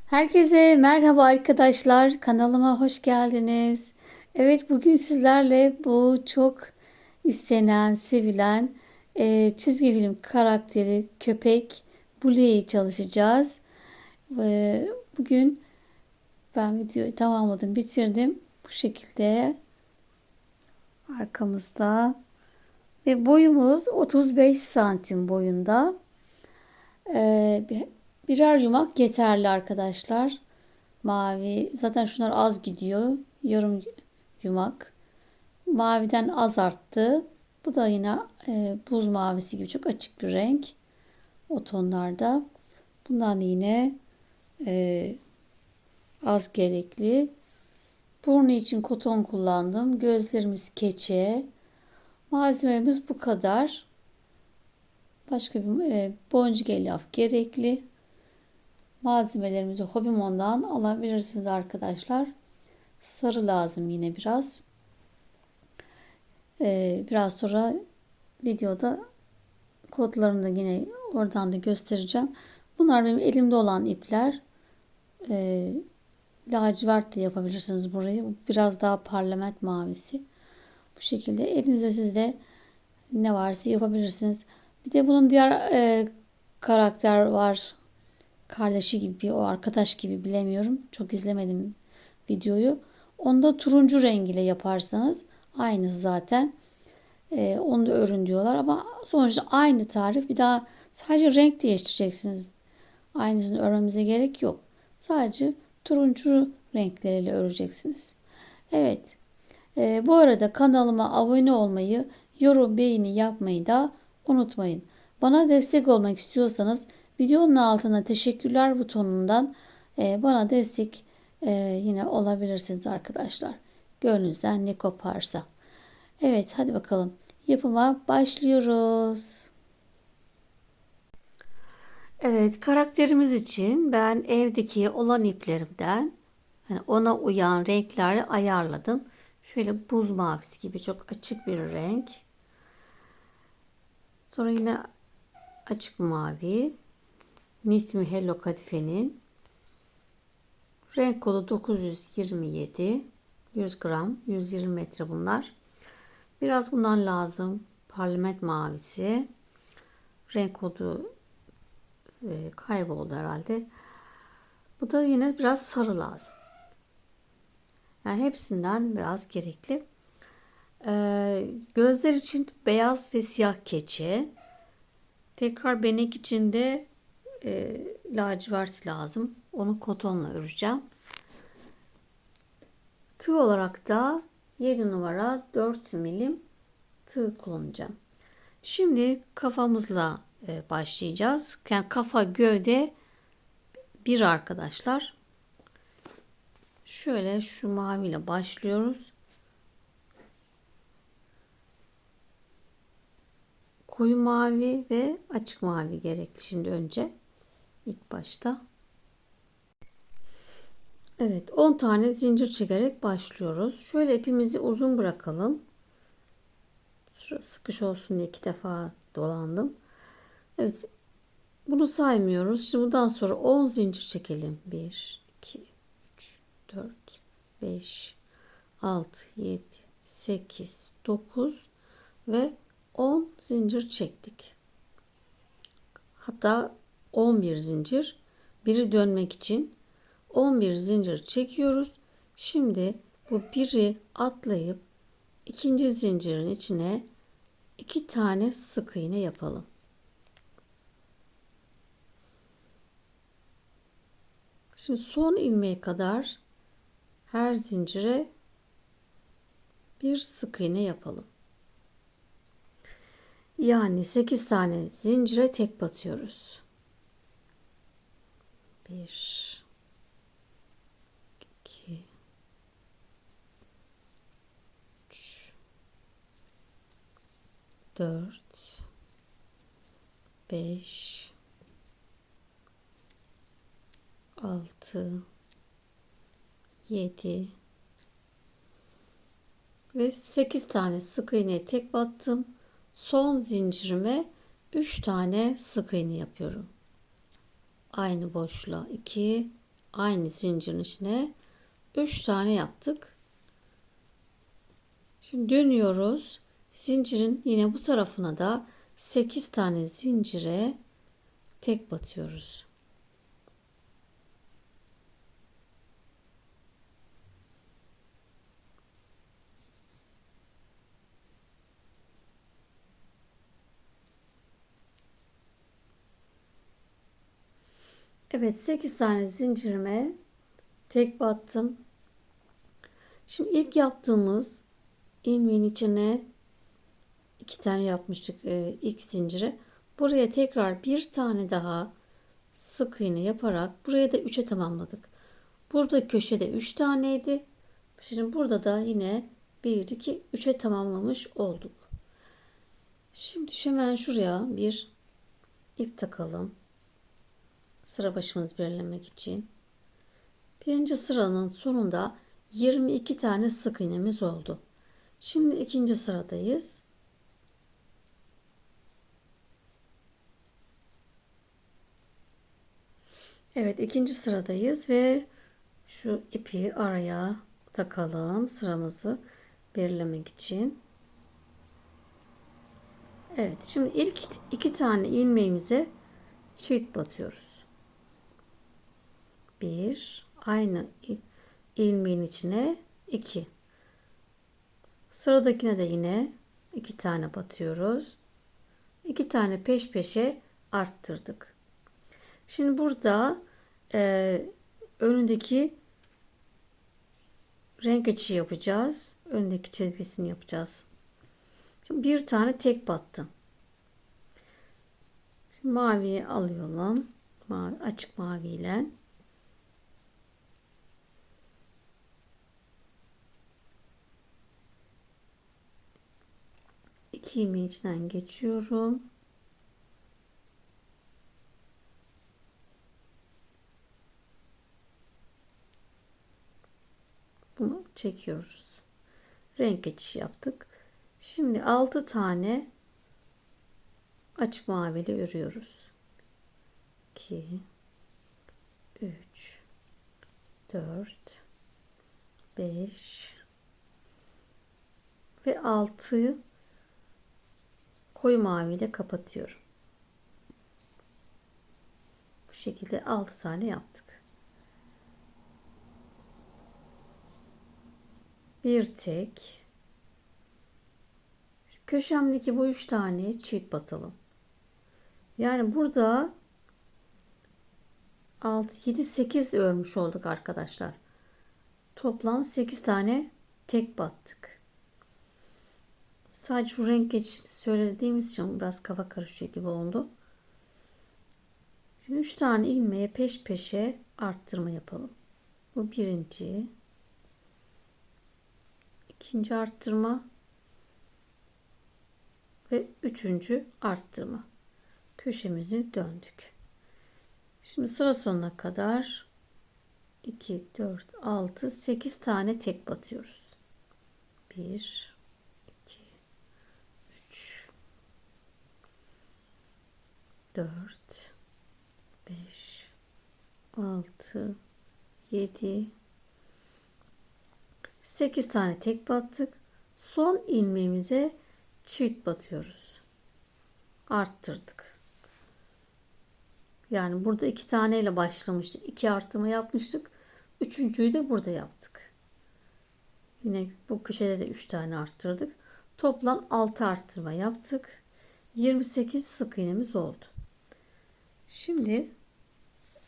Herkese merhaba arkadaşlar. Kanalıma hoş geldiniz. Evet, bugün sizlerle bu çok istenen, sevilen çizgi film karakteri köpek Blue'yi çalışacağız. Bugün ben videoyu tamamladım, bitirdim. Bu şekilde arkamızda ve boyumuz 35 santim boyunda. Birer yumak yeterli arkadaşlar. Mavi. Zaten şunlar az gidiyor. Yarım yumak. Maviden az arttı. Bu da yine buz mavisi gibi çok açık bir renk. O tonlarda. Bundan yine e, az gerekli. Burnu için koton kullandım. Gözlerimiz keçe. Malzememiz bu kadar. Başka bir boncuk elyaf gerekli. Malzemelerimizi Hobimon'dan alabilirsiniz arkadaşlar. Sarı lazım yine biraz. Biraz sonra videoda kodlarını da yine oradan da göstereceğim. Bunlar benim elimde olan ipler. Ee, Lacivert de yapabilirsiniz burayı. Biraz daha parlament mavisi. Bu şekilde elinizde sizde ne varsa yapabilirsiniz. Bir de bunun diğer karakter var. Kardeşi gibi, o arkadaş gibi bilemiyorum. Çok izlemedim videoyu. Onda turuncu rengiyle yaparsanız aynısı zaten. Onu da örün diyorlar ama sonuçta aynı tarif. Bir daha sadece renk değiştireceksiniz. Aynısını örmemize gerek yok. Sadece turuncu renkleriyle öreceksiniz. Evet. Bu arada kanalıma abone olmayı, yorum, beğeni yapmayı da unutmayın. Bana destek olmak istiyorsanız videonun altına teşekkürler butonundan bana destek yine olabilirsiniz arkadaşlar. Gönlünüzden ne koparsa. Evet, hadi bakalım. Yapıma başlıyoruz. Evet, karakterimiz için ben evdeki olan iplerimden yani ona uyan renkleri ayarladım. Şöyle buz mavisi gibi çok açık bir renk. Sonra yine açık mavi. Nismi Hello Kadife'nin renk kodu 927. 100 gram, 120 metre bunlar. Biraz bundan lazım. Parlament mavisi. Renk kodu kayboldu herhalde. Bu da yine biraz sarı lazım. Yani hepsinden biraz gerekli. Gözler için beyaz ve siyah keçe. Tekrar benek için de lacivert lazım. Onu kotonla öreceğim. Tığ olarak da 7 numara 4 milim tığ kullanacağım. Şimdi kafamızla başlayacağız. Yani kafa gövde bir arkadaşlar. Şöyle şu maviyle başlıyoruz. Koyu mavi ve açık mavi gerekli şimdi önce. İlk başta. Evet, 10 tane zincir çekerek başlıyoruz. Şöyle ipimizi uzun bırakalım. Şurası sıkış olsun diye 2 defa dolandım. Evet, bunu saymıyoruz. Şimdi bundan sonra 10 zincir çekelim. 1, 2, 3, 4, 5, 6, 7, 8, 9 ve 10 zincir çektik. Hatta 11 zincir. Biri dönmek için 11 zincir çekiyoruz. Şimdi bu biri atlayıp ikinci zincirin içine 2 tane sık iğne yapalım. Şimdi son ilmeğe kadar her zincire bir sık iğne yapalım. Yani 8 tane zincire tek batıyoruz. 1 2 3 4 5 6 7 ve 8 tane sık iğneye tek battım. Son zincirime 3 tane sık iğne yapıyorum. Aynı boşluğa 2, aynı zincirin içine 3 tane yaptık. Şimdi dönüyoruz. Zincirin yine bu tarafına da 8 tane zincire tek batıyoruz. Evet, 8 tane zincirime tek battım. Şimdi ilk yaptığımız ilmeğin içine 2 tane yapmıştık ilk zincire. Buraya tekrar bir tane daha sık iğne yaparak buraya da 3'e tamamladık. Burada köşede 3 taneydi. Şimdi burada da yine 1, 2, 3'e tamamlamış olduk. Şimdi hemen şuraya bir ip takalım. Sıra başımızı belirlemek için. Birinci sıranın sonunda 22 tane sık iğnemiz oldu. Şimdi ikinci sıradayız. Evet, ikinci sıradayız ve şu ipi araya takalım sıramızı belirlemek için. Evet, şimdi ilk 2 tane ilmeğimize çift batıyoruz. Bir, aynı ilmeğin içine 2. Sıradakine de yine 2 tane batıyoruz. 2 tane peş peşe arttırdık. Şimdi burada önündeki renk geçişi yapacağız. Öndeki çizgisini yapacağız. Şimdi bir tane tek battım. Şimdi maviyi alıyorum. Mavi, açık mavi ile. İki ilmeğin içinden geçiyorum. Bunu çekiyoruz. Renk geçişi yaptık. Şimdi 6 tane açık mavi ile örüyoruz. 2 3 4 5 ve 6'yı koyu mavi ile kapatıyorum. Bu şekilde 6 tane yaptık. Bir tek. Köşemdeki bu 3 tane çift batalım. Yani burada 6, 7, 8 örmüş olduk arkadaşlar. Toplam 8 tane tek battık. Sadece şu renk geçişini söylediğimiz için biraz kafa karışıyor gibi oldu. Şimdi 3 tane ilmeğe peş peşe arttırma yapalım. Bu birinci. İkinci arttırma. Ve üçüncü arttırma. Köşemizi döndük. Şimdi sıra sonuna kadar 2, 4, 6, 8 tane tek batıyoruz. 1, 2, 3, 4, 5, 6, 7, 8 tane tek battık. Son ilmeğimize çift batıyoruz. Arttırdık. Yani burada 2 taneyle başlamıştık. 2 artırma yapmıştık. Üçüncüyü de burada yaptık. Yine bu köşede de 3 tane arttırdık. Toplam 6 arttırma yaptık. 28 sık iğnemiz oldu. Şimdi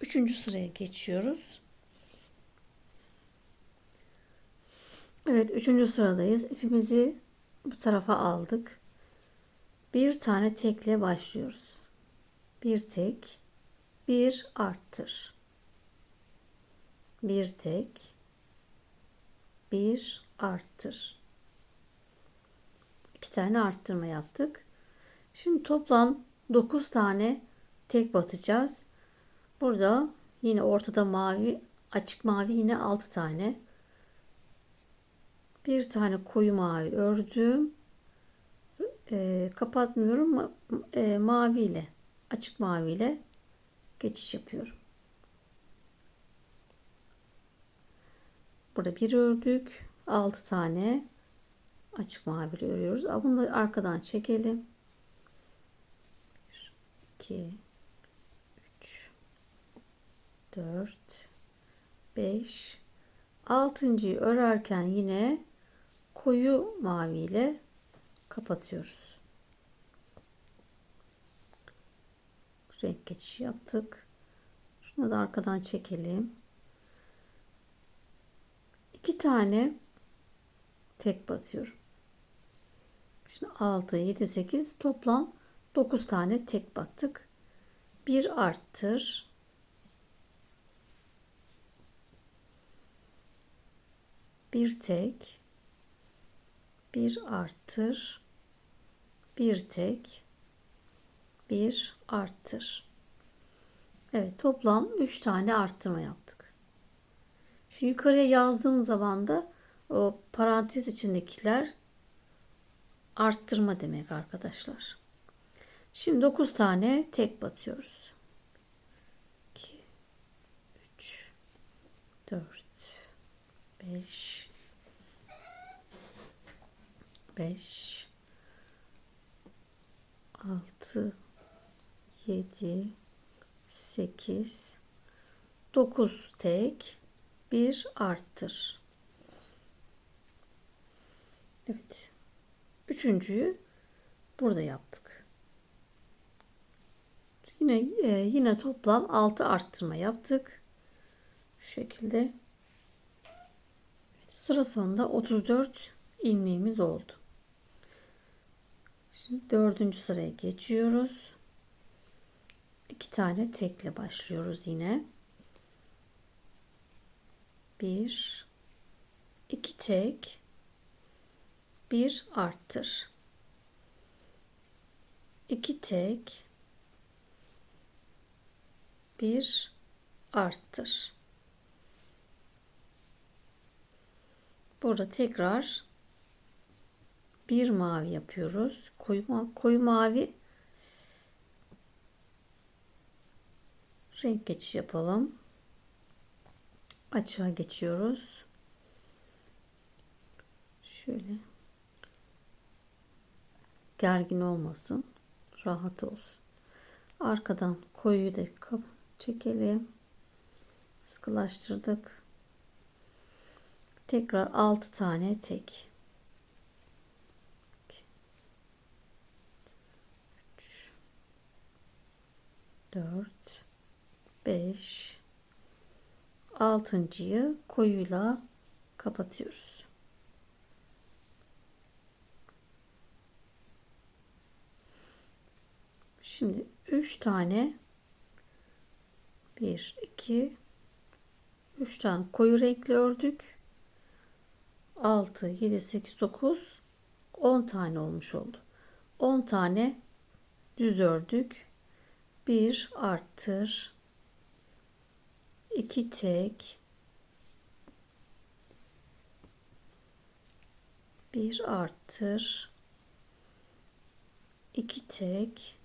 3. sıraya geçiyoruz. Evet, 3. sıradayız. İpimizi bu tarafa aldık. Bir tane tekle başlıyoruz. Bir tek, bir arttır. Bir tek, bir arttır. 2 tane arttırma yaptık. Şimdi toplam 9 tane tek batacağız. Burada yine ortada mavi, açık mavi yine 6 tane. Bir tane koyu mavi ördüm. Kapatmıyorum. Mavi ile, açık mavi ile geçiş yapıyorum. Burada bir ördük. 6 tane açık mavi örüyoruz. Bunu da arkadan çekelim. 2 3 4 5 6.'yı örerken yine koyu mavi ile kapatıyoruz. Renk geçişi yaptık. Şunu da arkadan çekelim. 2 tane tek batıyorum. Şimdi 6, 7, 8 toplam 9 tane tek battık. Bir arttır. Bir tek. Bir arttır. Bir tek. Bir arttır. Evet, toplam 3 tane arttırma yaptık. Şu yukarıya yazdığım zaman da o parantez içindekiler arttırma demek arkadaşlar. Şimdi 9 tane tek batıyoruz. 2 3 4 5 6 7 8 9 tek, bir arttır. Evet. Üçüncüyü burada yaptık. Yine toplam 6 arttırma yaptık. Şu şekilde. Evet, sıra sonunda 34 ilmeğimiz oldu. Şimdi 4. sıraya geçiyoruz. 2 tane tekle başlıyoruz yine. 1 2 tek, bir arttır. 2 tek, bir arttır. Burada tekrar bir mavi yapıyoruz. Koyu mavi renk geçiş yapalım. Açığa geçiyoruz. Şöyle gergin olmasın, rahat olsun. Arkadan koyuyu da çekelim. Sıkılaştırdık. Tekrar 6 tane tek. 3 4 5 6.'yı koyuyla kapatıyoruz. Şimdi 3 tane 1 2 3 tane koyu renkli ördük. 6 7 8 9 10 tane olmuş oldu. 10 tane düz ördük. 1 arttır. 2 tek, bir arttır. 2 tek,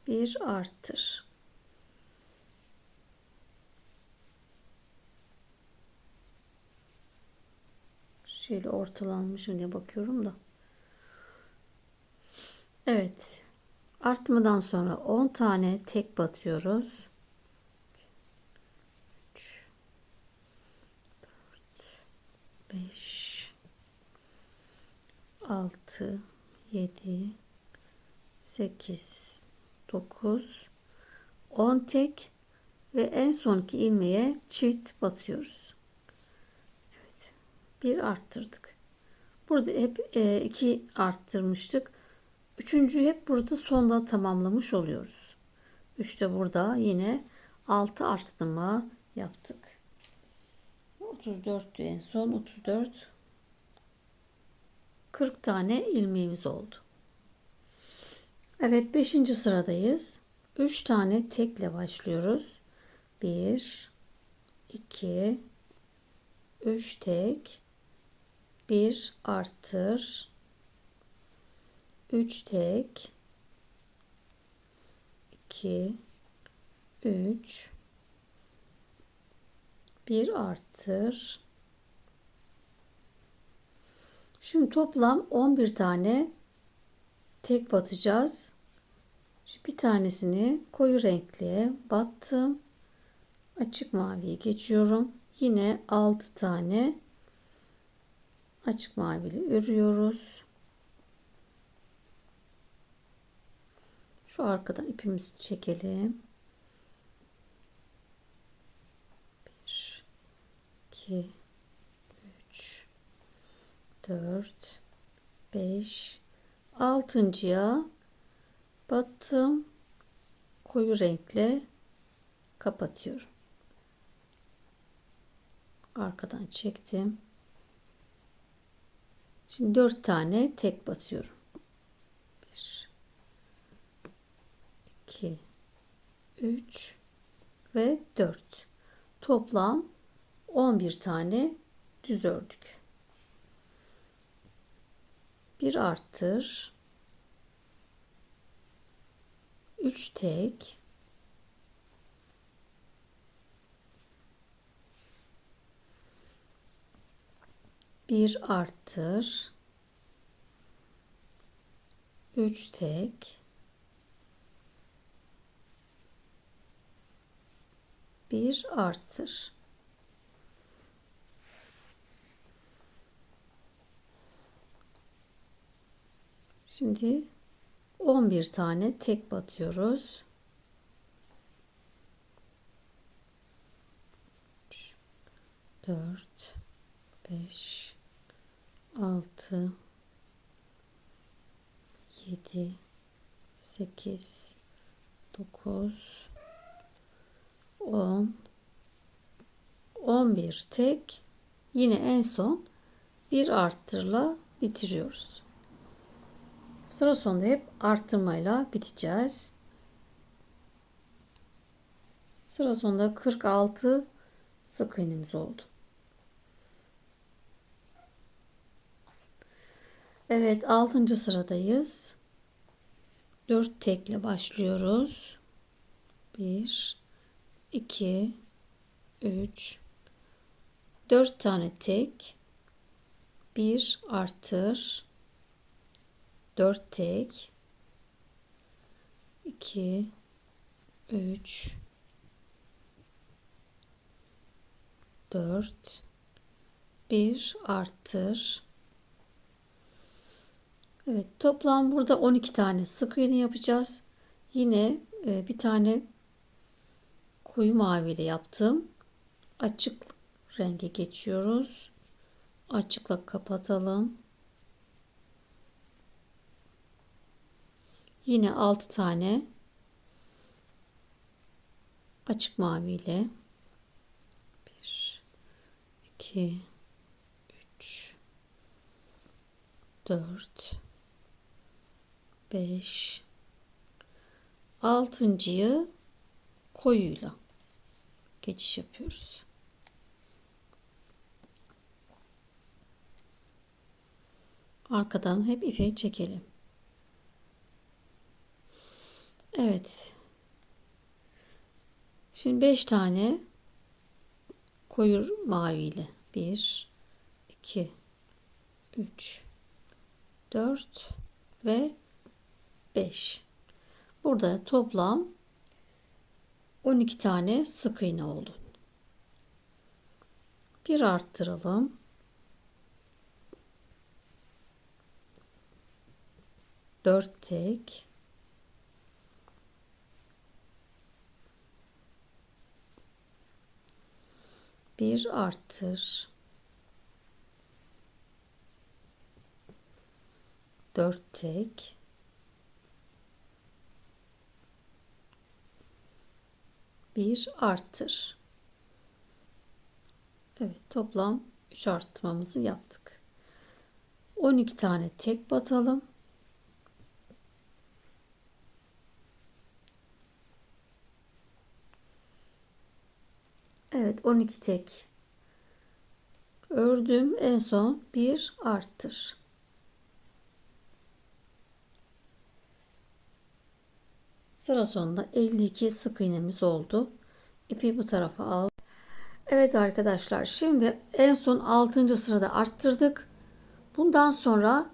bir arttır. Şöyle ortalanmış mı diye bakıyorum da. Evet. Artmadan sonra 10 tane tek batıyoruz. 3 4 5 6 7 8 9 10 tek ve en sonki ilmeğe çift batıyoruz. Evet. Bir arttırdık. Burada hep 2 arttırmıştık. Üçüncüyü hep burada sonda tamamlamış oluyoruz. 3'te burada yine 6 arttırma yaptık. 34'tü en son. 34 40 tane ilmeğimiz oldu. Evet, 5. sıradayız. 3 tane tekle başlıyoruz. 1 2 3 tek, bir arttır, 3 tek, 2, 3, bir arttır. Şimdi toplam 11 tane tek batacağız. Şu bir tanesini koyu renkliye battım. Açık maviye geçiyorum. Yine 6 tane açık mavili örüyoruz. Şu arkadan ipimizi çekelim. 1, 2, 3, 4, 5, 6'ya battım. Koyu renkle kapatıyorum. Arkadan çektim. Şimdi 4 tane tek batıyorum. 1, 2, 3 ve 4. Toplam 11 tane düz ördük. Bir arttır. 3 tek. Bir arttır. 3 tek. Bir arttır. Şimdi 11 tane tek batıyoruz. 3, 4, 5, 6, 7, 8, 9, 10, 11 tek. Yine en son bir arttırla bitiriyoruz. Sıra sonunda hep arttırmayla biteceğiz. Sıra sonunda 46 sık iğnemiz oldu. Evet, 6. sıradayız. 4 tekle başlıyoruz. 1, 2, 3, 4 tane tek. 1 artır. 4 tek. 2, 3, 4, 1 artır. Evet, toplam burada 12 tane sık iğne yapacağız. Yine bir tane koyu mavi ile yaptım. Açık renge geçiyoruz. Açıkla kapatalım. Yine 6 tane açık mavi ile 1, 2, 3, 4, 5, 6'yı koyuyla geçiş yapıyoruz. Arkadan hep ipi çekelim. Evet. Şimdi 5 tane koyu mavi ile 1, 2, 3, 4 ve 5. Burada toplam 12 tane sık iğne oldu. Bir arttıralım. 4 tek. Bir arttır. 4 tek. Bir arttır. Evet, toplam 3 arttırmamızı yaptık. 12 tane tek batalım. Evet, 12 tek ördüm. En son bir arttır. Sıra sonunda 52 sık iğnemiz oldu. İpi bu tarafa al. Evet arkadaşlar, şimdi en son 6. sırada arttırdık. Bundan sonra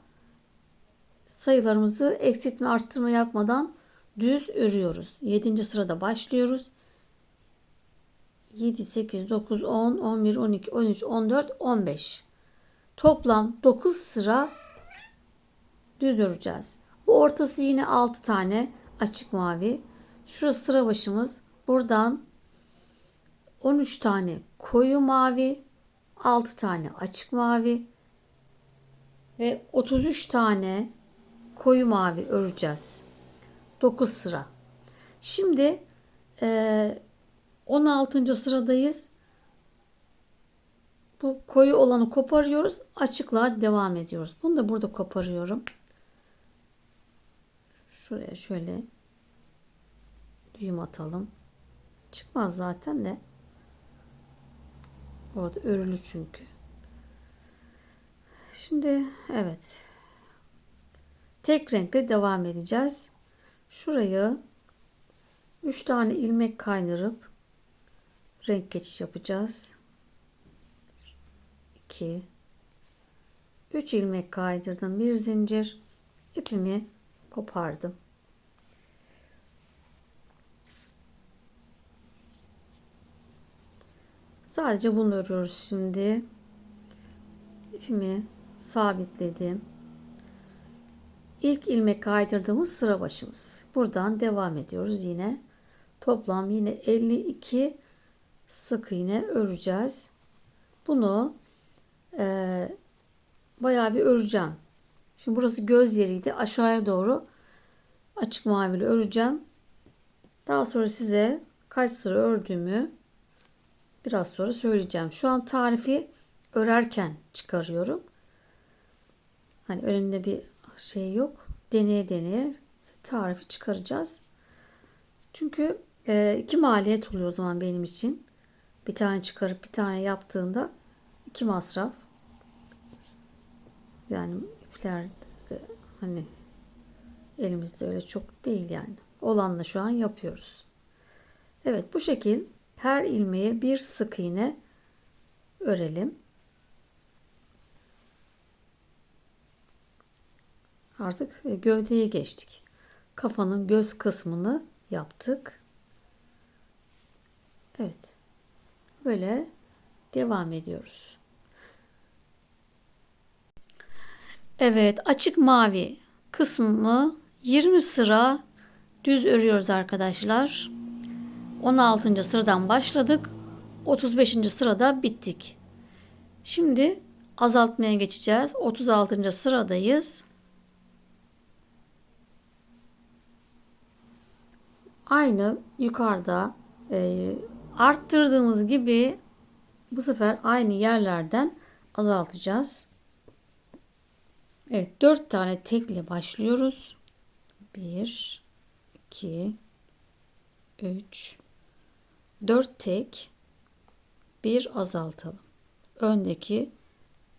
sayılarımızı eksiltme arttırma yapmadan düz örüyoruz. 7. sırada başlıyoruz. 7, 8, 9, 10, 11, 12, 13, 14, 15. Toplam 9 sıra düz öreceğiz. Bu ortası yine 6 tane açık mavi. Şurası sıra başımız. Buradan 13 tane koyu mavi, 6 tane açık mavi ve 33 tane koyu mavi öreceğiz. 9 sıra. Şimdi 16. sıradayız. Bu koyu olanı koparıyoruz. Açıklığa devam ediyoruz. Bunu da burada koparıyorum. Şuraya şöyle düğüm atalım. Çıkmaz zaten de. Orada örülü çünkü. Şimdi evet. Tek renkle devam edeceğiz. Şurayı 3 tane ilmek kaydırıp renk geçiş yapacağız. 2 3 ilmek kaydırdım. Bir zincir. İpimi kopardım. Sadece bunu örüyoruz şimdi. İpimi sabitledim. İlk ilmek kaydırdığımız sıra başımız. Buradan devam ediyoruz yine. Toplam yine 52 sık iğne öreceğiz. Bunu bayağı bir öreceğim. Şimdi burası göz yeriydi. Aşağıya doğru açık mavili öreceğim. Daha sonra size kaç sıra ördüğümü biraz sonra söyleyeceğim. Şu an tarifi örerken çıkarıyorum. Hani önümde bir şey yok. Deneye deneye tarifi çıkaracağız. Çünkü iki maliyet oluyor o zaman benim için. Bir tane çıkarıp bir tane yaptığında iki masraf. Yani ipler de hani elimizde öyle çok değil yani. Olanla şu an yapıyoruz. Evet, bu şekil her ilmeğe bir sık iğne örelim. Artık gövdeye geçtik. Kafanın göz kısmını yaptık. Evet. Böyle devam ediyoruz. Evet, açık mavi kısmı 20 sıra düz örüyoruz arkadaşlar. 16. sıradan başladık. 35. sırada bittik. Şimdi azaltmaya geçeceğiz. 36. sıradayız. Aynı yukarıda arttırdığımız gibi bu sefer aynı yerlerden azaltacağız. Evet, 4 tane tekle başlıyoruz. 1 2 3 4 tek, bir azaltalım. Öndeki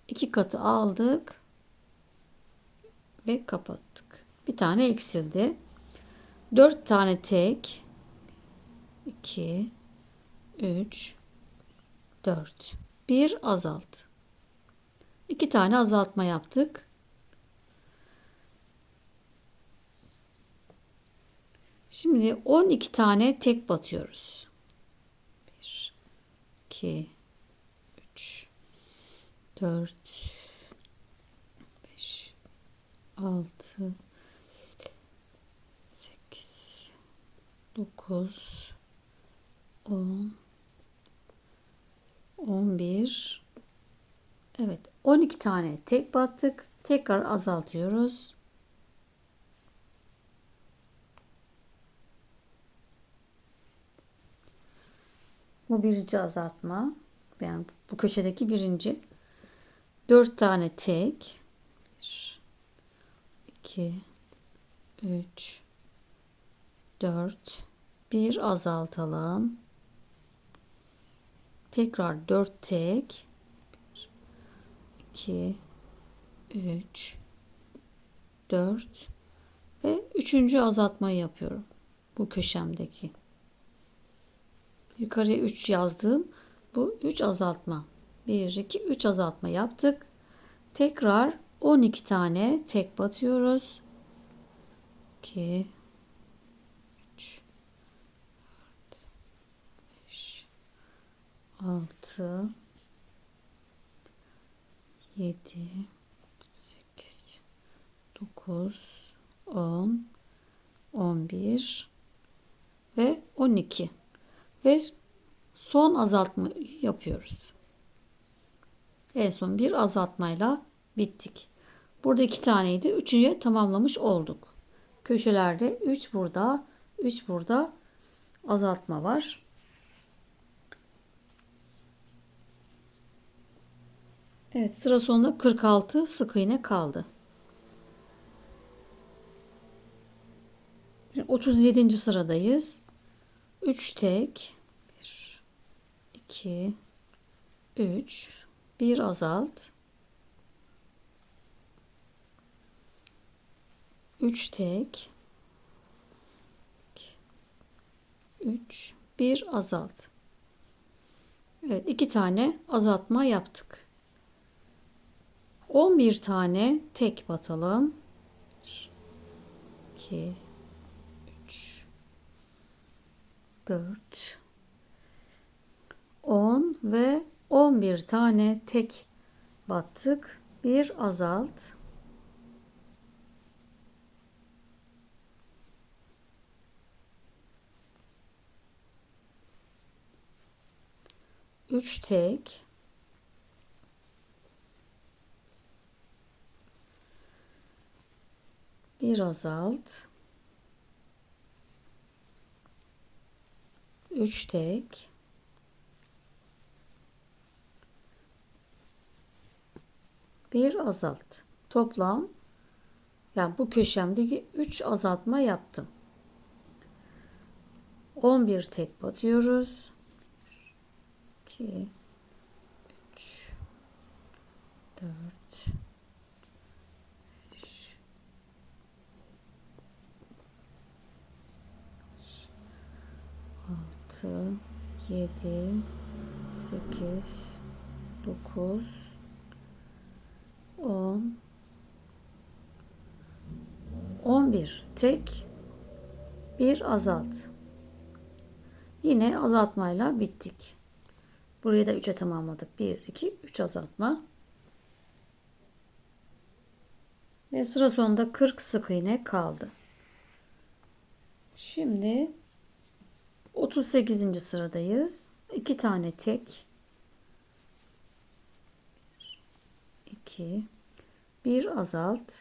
2 katı aldık ve kapattık. Bir tane eksildi. 4 tane tek, 2 3 4, bir azalt. 2 tane azaltma yaptık. Şimdi 12 tane tek batıyoruz. 1 2 3 4 5 6 8 9 10 11. Evet, 12 tane tek battık. Tekrar azaltıyoruz. Bu birinci azaltma. Yani bu köşedeki birinci. 4 tane tek. 1 2 3 4, bir azaltalım. Tekrar 4 tek. 1 2 3 4 ve üçüncü azaltmayı yapıyorum. Bu köşemdeki. Yukarıya 3 yazdım. Bu 3 azaltma. 1, 2, 3 azaltma yaptık. Tekrar 12 tane tek batıyoruz. 2, 3, 5, 6, 7, 8, 9, 10, 11 ve 12. Ve son azaltma yapıyoruz. En son bir azaltmayla bittik. Burada 2 taneydi. Üçüncüye tamamlamış olduk. Köşelerde 3 burada, 3 burada azaltma var. Evet, sıra sonunda 46 sık iğne kaldı. Şimdi 37. sıradayız. 3 tek, 1, 2, 3, 1 azalt, 3 tek, 3, 1 azalt. Evet, 2 tane azaltma yaptık. 11 tane tek batalım. 2, 3, 4, 10 ve 11 tane tek battık. Bir azalt. 3 tek, 1 azalt, 3 tek, 1 azalt. Toplam, yani bu köşemdeki 3 azaltma yaptım. 11 tek batıyoruz. 2, 3, 4, 5, 6, 7, 8, 9, 10, 11 tek, bir azalt. Yine azaltmayla bittik. Burayı da 3'e tamamladık. 1, 2, 3 azaltma. Ve sıra sonunda 40 sık iğne kaldı. Şimdi 38. sıradayız. 2 tane tek. 2, 1 azalt.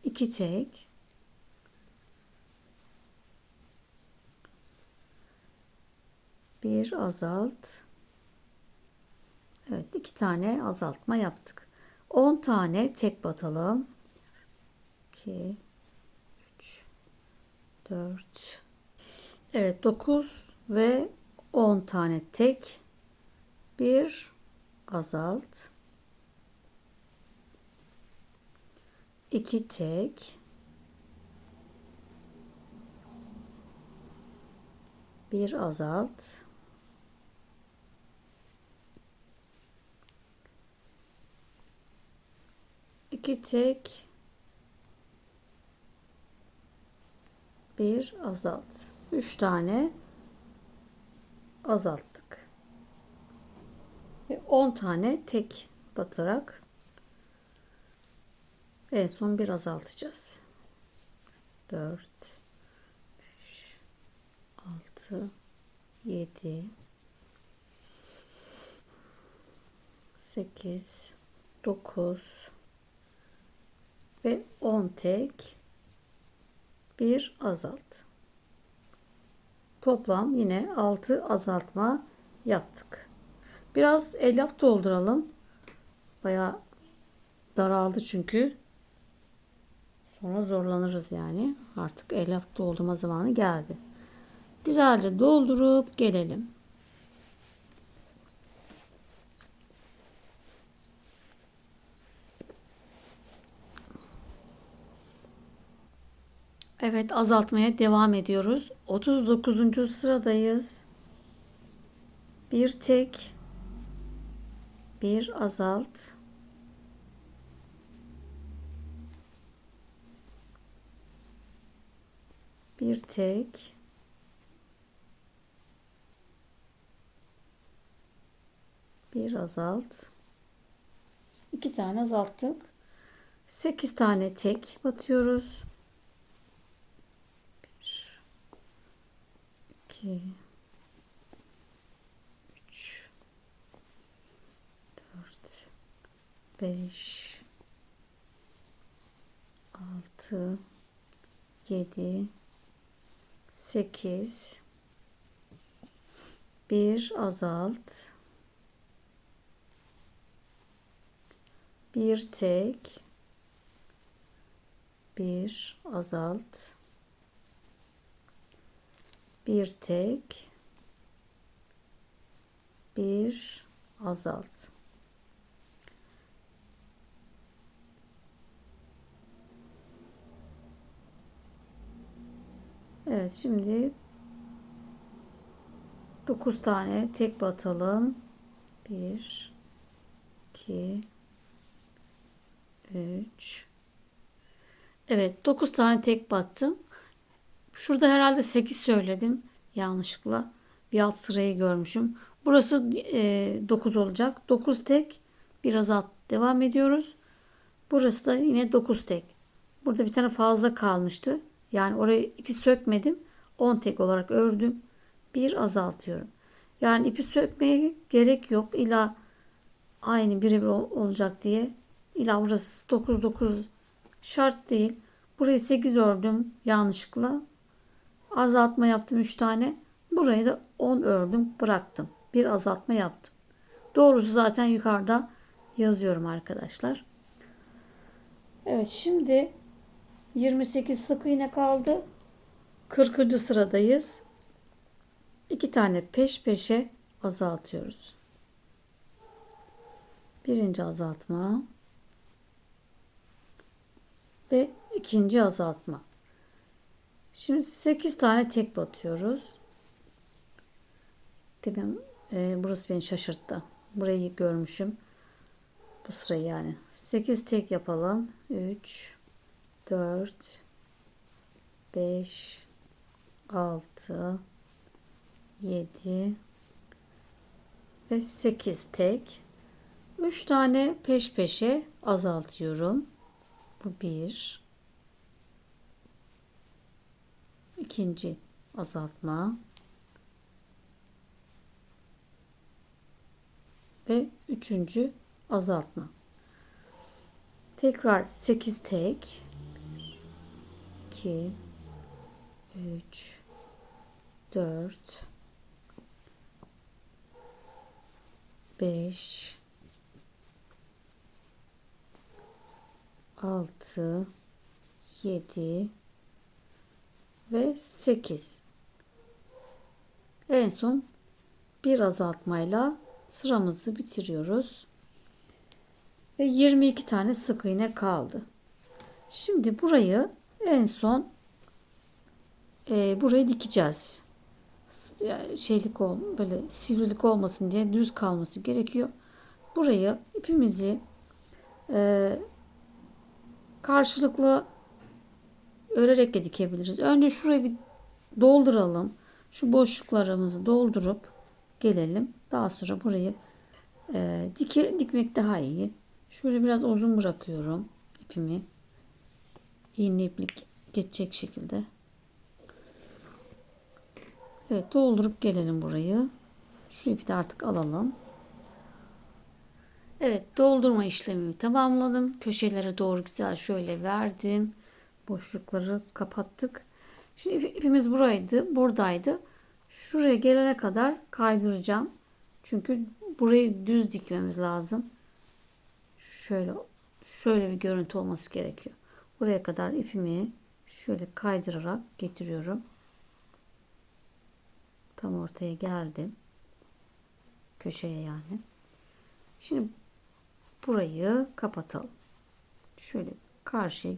2 tek. 1 azalt. Evet, 2 tane azaltma yaptık. 10 tane tek batalım. 2, 3, 4. Evet, 9 ve 10 tane tek. 1 azalt. 2 tek. 1 azalt. 2 tek. 1 azalt. 3 tane azalttık. Ve 10 tane tek batarak en son bir azaltacağız. 4, 5, 6, 7, 8, 9 ve 10 tek, bir azalt. Toplam yine 6 azaltma yaptık. Biraz elyaf dolduralım. Bayağı daraldı çünkü. Sonra zorlanırız yani. Artık elyaf doldurma zamanı geldi. Güzelce doldurup gelelim. Evet, azaltmaya devam ediyoruz. 39. sıradayız. Bir tek, bir azalt, bir tek, bir azalt. 2 tane azalttık. 8 tane tek batıyoruz. 1, 2, 3, 4, 5, 6, 7, 8, bir azalt, bir tek, bir azalt, bir tek, bir azalt. Evet, şimdi 9 tane tek batalım. 1, 2, 3. Evet, 9 tane tek battım. Şurada herhalde 8 söyledim yanlışlıkla. Bir alt sırayı görmüşüm. Burası 9 olacak. 9 tek, bir azalt. Devam ediyoruz. Burası da yine 9 tek. Burada bir tane fazla kalmıştı. Yani orayı ipi sökmedim. 10 tek olarak ördüm. Bir azaltıyorum. Yani ipi sökmeye gerek yok. İlla aynı birebir olacak diye. İlla burası 9 9 şart değil. Burayı 8 ördüm yanlışlıkla. Azaltma yaptım 3 tane. Burayı da 10 ördüm, bıraktım. Bir azaltma yaptım. Doğrusu zaten yukarıda yazıyorum arkadaşlar. Evet, şimdi 28 sık iğne kaldı. 40. sıradayız. 2 tane peş peşe azaltıyoruz. Birinci azaltma ve ikinci azaltma. Şimdi 8 tane tek batıyoruz. Tabii, burası beni şaşırttı. Burayı görmüşüm. Bu sırayı yani. 8 tek yapalım. 3, 4, 5, 6, 7 ve 8 tek. 3 tane peş peşe azaltıyorum. Bu bir. İkinci azaltma. Ve üçüncü azaltma. Tekrar 8 tek. 2, 3, 4, 5, 6, 7 ve 8. En son bir azaltmayla sıramızı bitiriyoruz. Ve 22 tane sık iğne kaldı. Şimdi burayı en son burayı dikeceğiz. Şeylik böyle sivrilik olmasın diye düz kalması gerekiyor. Burayı ipimizi karşılıklı örerek de dikebiliriz. Önce şurayı bir dolduralım. Şu boşluklarımızı doldurup gelelim. Daha sonra burayı dikmek daha iyi. Şöyle biraz uzun bırakıyorum ipimi. İğne iplik geçecek şekilde. Evet, doldurup gelelim burayı. Şu ipi de artık alalım. Evet, doldurma işlemimi tamamladım. Köşelere doğru güzel şöyle verdim. Boşlukları kapattık. Şimdi ipimiz buradaydı. Şuraya gelene kadar kaydıracağım. Çünkü burayı düz dikmemiz lazım. Şöyle bir görüntü olması gerekiyor. Buraya kadar ipimi şöyle kaydırarak getiriyorum. Tam ortaya geldim. Köşeye yani. Şimdi burayı kapatalım. Şöyle karşı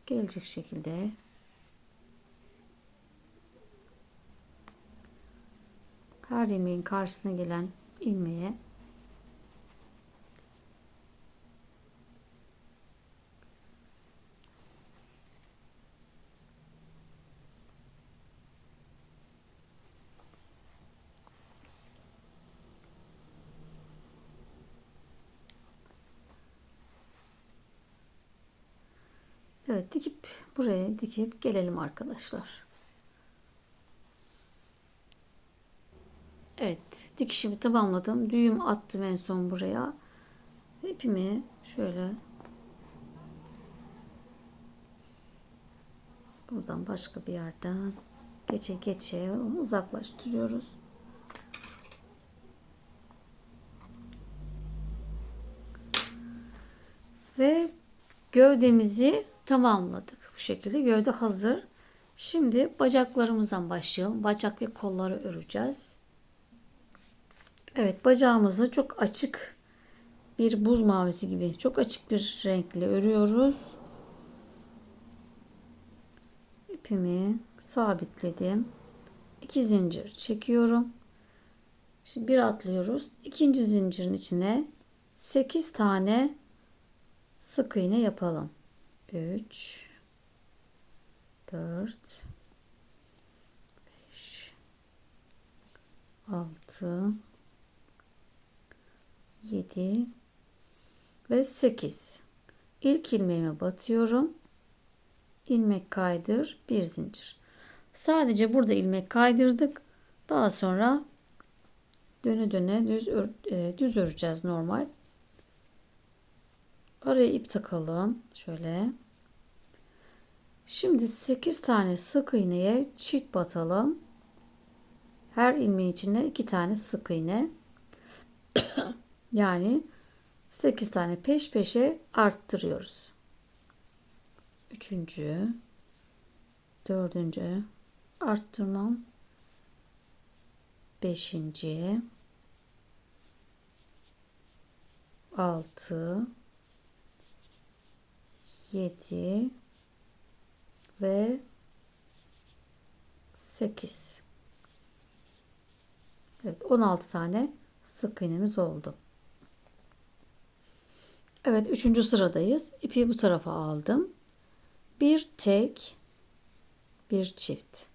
gelecek şekilde her ilmeğin karşısına gelen ilmeğe evet buraya dikip gelelim arkadaşlar. Evet, dikişimi tamamladım. Düğüm attım en son buraya. İpimi şöyle buradan başka bir yerden geçe uzaklaştırıyoruz. Ve gövdemizi tamamladık. Bu şekilde gövde hazır. Şimdi bacaklarımızdan başlayalım. Bacak ve kolları öreceğiz. Evet, bacağımızı çok açık bir buz mavisi gibi çok açık bir renkle örüyoruz. İpimi sabitledim. 2 zincir çekiyorum. Şimdi bir atlıyoruz. İkinci zincirin içine 8 tane sık iğne yapalım. 3 4 5 6 7 ve 8. İlk ilmeğime batıyorum. İlmek kaydır, bir zincir. Sadece burada ilmek kaydırdık. Daha sonra döne döne düz öreceğiz normal. Araya ip takalım. Şöyle. Şimdi 8 tane sık iğneye çift batalım. Her ilmeğin içine 2 tane sık iğne. Yani 8 tane peş peşe arttırıyoruz. Üçüncü, dördüncü arttırmam. Beşinci, 6, 7 ve 8. Evet, 16 tane sık iğnemiz oldu. Evet, 3. sıradayız. İpi bu tarafa aldım. Bir tek, bir çift.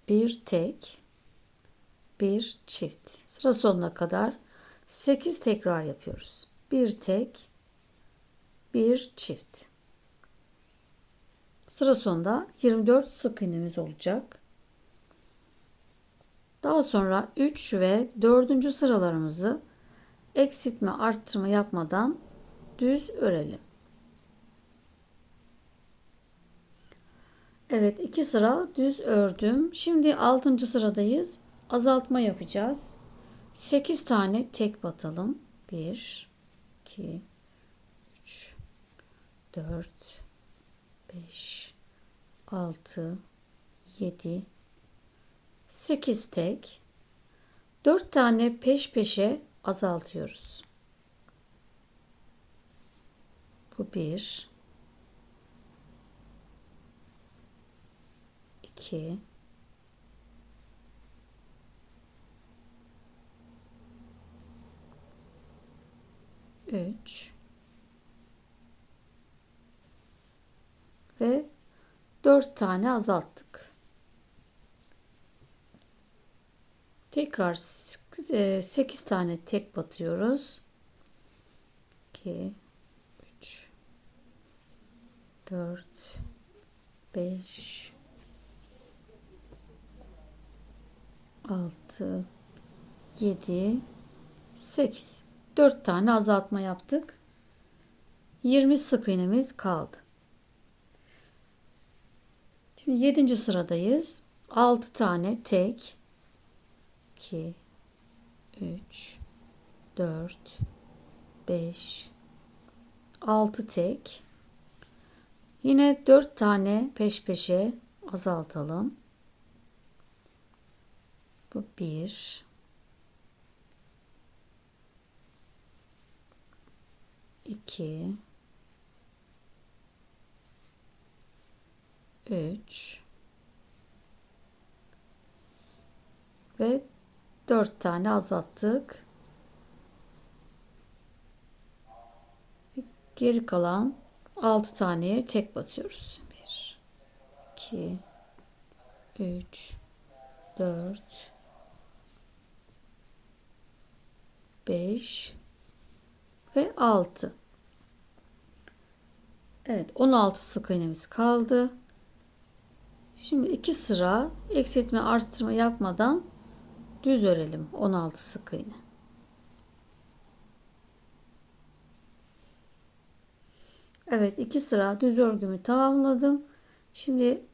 Bir tek, bir çift. Sıra sonuna kadar 8 tekrar yapıyoruz. Bir tek, bir çift. Sıra sonunda 24 sık iğnemiz olacak. Daha sonra 3 ve 4. sıralarımızı eksiltme arttırma yapmadan düz örelim. Evet, 2 sıra düz ördüm. Şimdi 6. sıradayız. Azaltma yapacağız. 8 tane tek batalım. 1 2 3 4 5 6 7 8 tek. 4 tane peş peşe azaltıyoruz. Bu 1 2 3 ve 4 tane azalttık. Tekrar 8 tane tek batıyoruz. 2 3 4 5 6 7 8. 4 tane azaltma yaptık. 20 sık iğnemiz kaldı. Şimdi 7. sıradayız. 6 tane tek. 2 3 4 5 6 tek. Yine 4 tane peş peşe azaltalım. Bu 1 2 3 ve 4 tane azalttık. Geri kalan 6 taneye tek batıyoruz. 1, 2, 3, 4, 5 ve 6. Evet, 16 sık iğnemiz kaldı. Şimdi 2 sıra eksiltme arttırma yapmadan düz örelim 16 sık iğne. Evet, 2 sıra düz örgümü tamamladım. Şimdi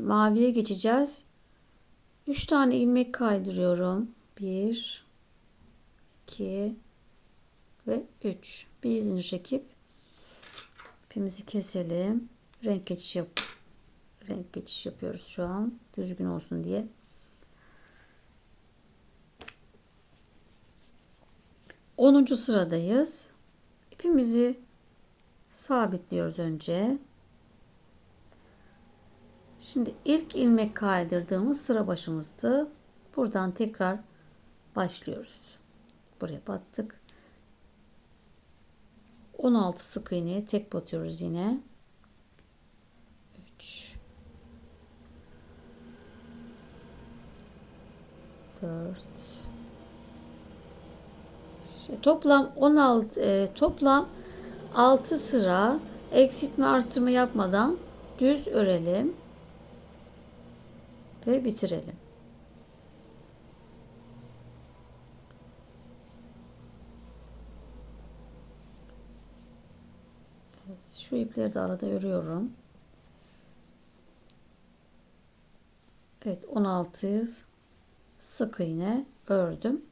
maviye geçeceğiz. 3 tane ilmek kaydırıyorum. 1, 2 ve 3. Bir zincir çekip ipimizi keselim. Renk geçiş yapıyoruz şu an. Düzgün olsun diye. 10. sıradayız. İpimizi sabitliyoruz önce. Şimdi ilk ilmek kaydırdığımız sıra başımızdı. Buradan tekrar başlıyoruz. Buraya battık. 16 sık iğneye tek batıyoruz yine. 3, 4, toplam 6 sıra eksiltme artırma yapmadan düz örelim ve bitirelim. Evet, şu ipleri de arada örüyorum. Evet, 16 sık iğne ördüm.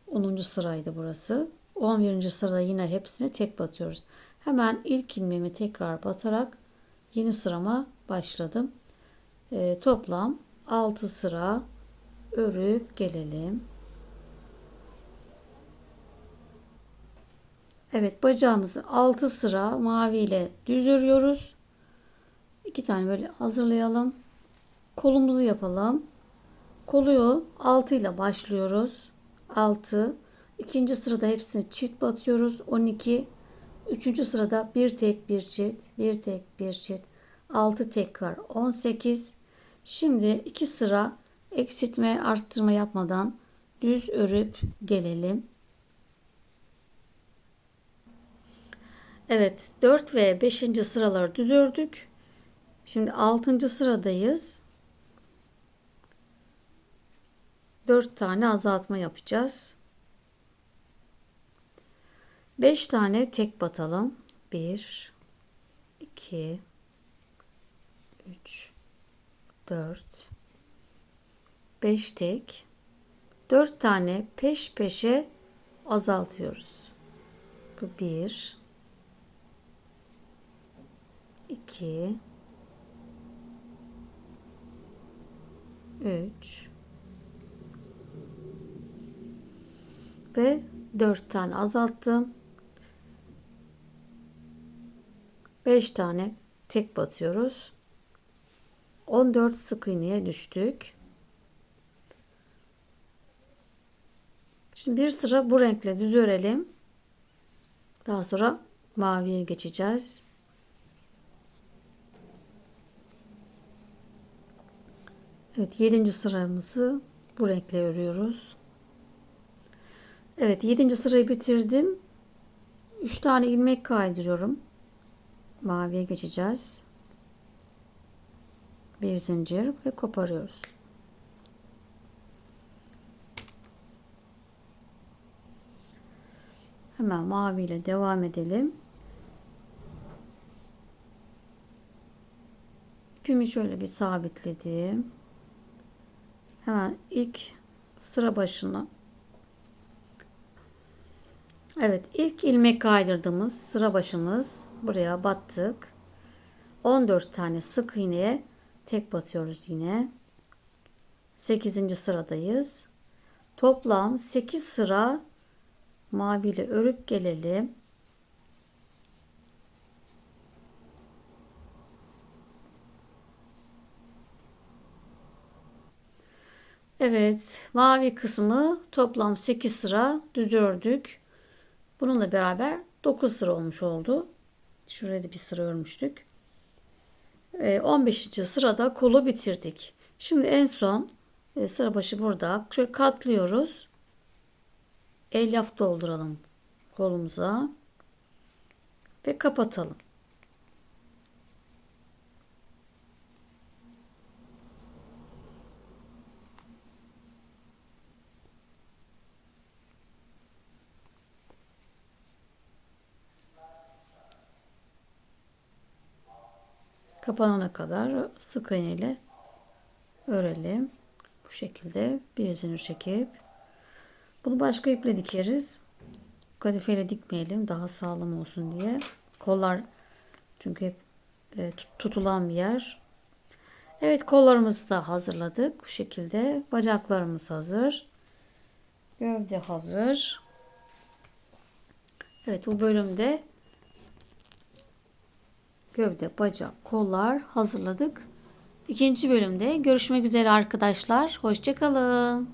10. sıraydı burası. 11. sırada yine hepsine tek batıyoruz. Hemen ilk ilmeğimi tekrar batarak yeni sırama başladım. Toplam 6 sıra örüp gelelim. Evet, bacağımızı 6 sıra mavi ile düz örüyoruz. 2 tane böyle hazırlayalım. Kolumuzu yapalım. Kolu 6 ile başlıyoruz. 6. İkinci sırada hepsini çift batıyoruz. 12. Üçüncü sırada bir tek bir çift, bir tek bir çift. 6 tekrar 18. Şimdi 2 sıra eksiltme arttırma yapmadan düz örüp gelelim. Evet, 4 ve 5. sıraları düz ördük. Şimdi 6. sıradayız. 4 tane azaltma yapacağız. 5 tane tek batalım. 1, 2, 3, 4, 5 tek. 4 tane peş peşe azaltıyoruz. Bu 1, 2, 3 ve 4 tane azalttım. 5 tane tek batıyoruz. 14 sık iğneye düştük. Şimdi bir sıra bu renkle düz örelim. Daha sonra maviye geçeceğiz. Evet, 7. sıramızı bu renkle örüyoruz. Evet, 7. sırayı bitirdim. 3 tane ilmek kaydırıyorum. Maviye geçeceğiz. Bir zincir ve koparıyoruz. Hemen mavi ile devam edelim. İpimi şöyle bir sabitledim. Hemen ilk sıra başına. Evet, ilk ilmek kaydırdığımız sıra başımız, buraya battık. 14 tane sık iğneye tek batıyoruz yine. 8. sıradayız. Toplam 8 sıra mavi ile örüp gelelim. Evet, mavi kısmı toplam 8 sıra düz ördük. Bununla beraber 9 sıra olmuş oldu. Şuraya da bir sıra örmüştük. 15. sırada kolu bitirdik. Şimdi en son sıra başı burada. Şöyle katlıyoruz. Elyaf dolduralım kolumuza ve kapatalım. Kapanana kadar sık iğne ile örelim. Bu şekilde bir zincir çekip bunu başka iple dikeriz. Kadifeyle dikmeyelim, daha sağlam olsun diye. Kollar çünkü hep tutulan bir yer. Evet, kollarımızı da hazırladık. Bu şekilde bacaklarımız hazır. Gövde hazır. Evet, bu bölümde gövde, bacak, kollar hazırladık. İkinci bölümde görüşmek üzere arkadaşlar. Hoşça kalın.